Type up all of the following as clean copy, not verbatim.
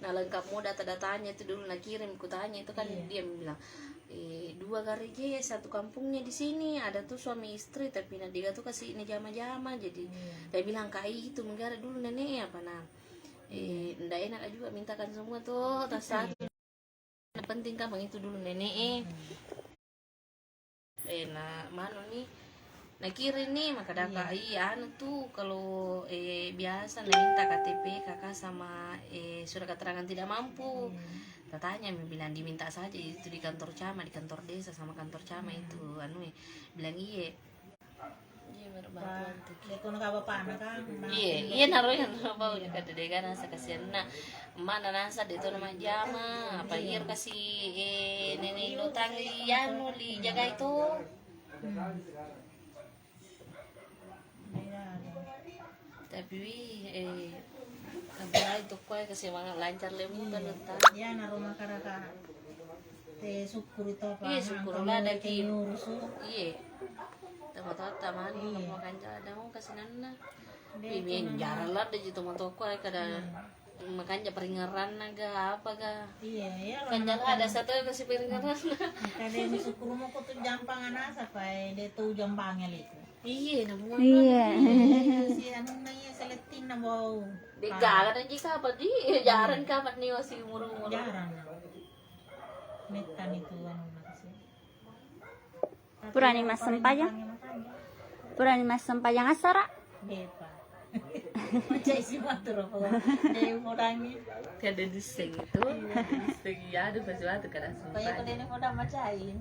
Nah lengkap mau data-datanya itu dulu nak kirim, ku tanya itu kan dia bilang 2 gareja satu kampungnya di sini ada tuh suami istri tapi dia tuh kasih ini jama-jama jadi dia bilang kai itu negara dulu nenek apa nah ndak enak juga mintakan semua tuh tas penting kan itu dulu nenek nah mana nih nah kirim nih maka dah anu tuh kalau biasa nah minta KTP kakak sama surat keterangan tidak mampu tanya bilang diminta saja itu di kantor camat, di kantor desa sama kantor camat itu bilang iya berbantuan tuh iya naruhnya bau juga dede kan nasa kasihan nah mana nasa itu nama jama apa iya kasih nenek lutang anu li jaga itu tapi kabel itu kue kasih semangat lancar lemu pelutang ya na rumah karaka te syukur itu apa iya syukur lah ada iya taman mau kanca ada mau kasih nana ini jarang lah deh itu mau toko kada makanya peringaran naga apa ga iya kan jarang ada satu yang kasih peringaran kada yang syukur mau kau tuh jampangan asa pai dia tuh jampangnya itu iya namun si anu nanya seletin na bau digalan aja kapan di jarang kapan nih masih umur jarang metan itu anu masih Purani mas sempayang asara bepa macam isi motor apa dia modangi kada diseng itu diseng ya ada pasti waktu kada sumpah kayak kada ini modang macain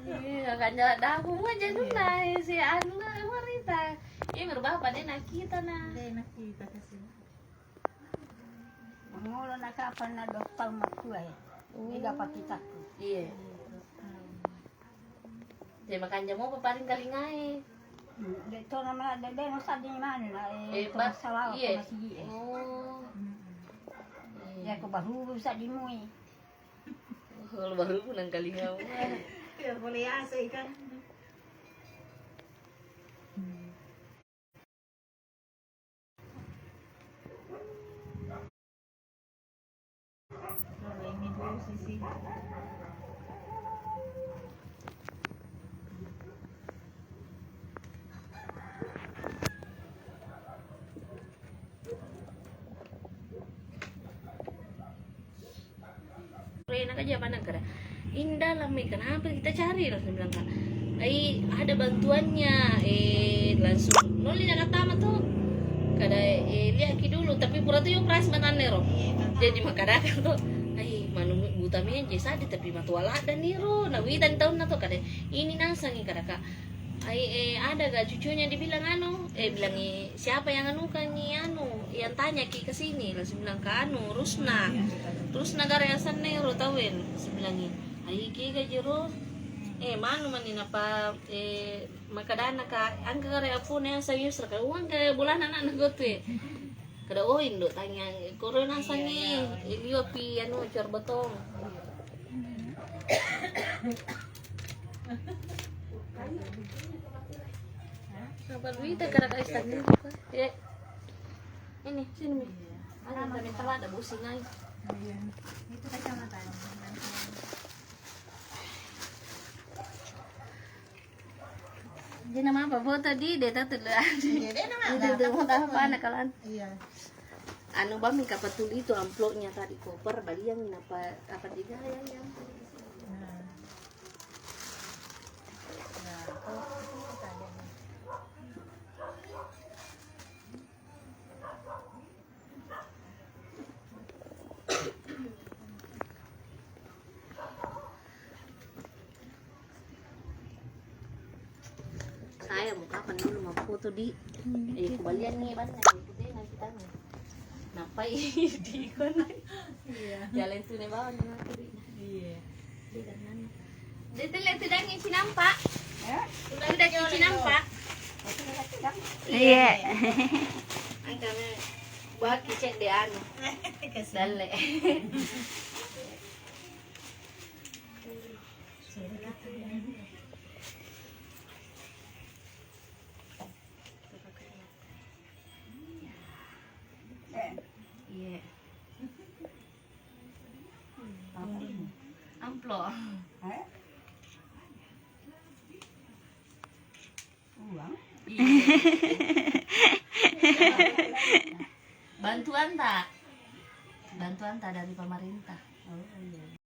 iya kan jalan dahu aja dulu lah si anu wanita ini berbapa deh nak kita kasih Mulu nak kapan na dokter matua ya. Ega pakitaku. iya dia makan jamu paparing kali ngai Dito naman ada no sa di man na sawa ko iya masih. oh Ya ko baru sa di mo eh. kalau baru pulang kali ngau ya boleh asa ikan ini dulu sisi enak aja pandang kada indah lah Mi kenapa kita cari langsung bilang kan ada bantuannya langsung noli nak tamat tuh kada lihat dulu tapi pura tuh yang price mananero jadi makadakan tuh manu butamnya jesa di tapi matuala dan niro nah witan tahun na tuh kada ini nasangin kada kak ada gak cucunya dibilang bilang siapa yang kan yang tanya ki ke sini langsung bilang ke Rusna garayasan nero tawin sebilangin ki gajero manu manin apa makadana ka angka karya phone yang sayus ka uang ka bulan anak gotu kada indo tanya corona sangi ilio pi cor betong kabar duit kada ka istagni ini sini ada kami telah ada busing ay itu kacamata Jadi nama apa foto di data tuh lah. dia nama Itu apa anak kalian? iya Anu bami kapatul itu amplopnya tadi koper baliang apa juga yang saya mau kapan dulu mau foto di kembalian nih ban ikutin nanti tanya napa di kon jalan tuh nih bawah iya Dito lihat tidak ngisi nampak udah ngisi nampak iya ang kami buat kicet di anu dale lo. Eh? Uang? Iya. Bantuan tak dari pemerintah. Oh iya.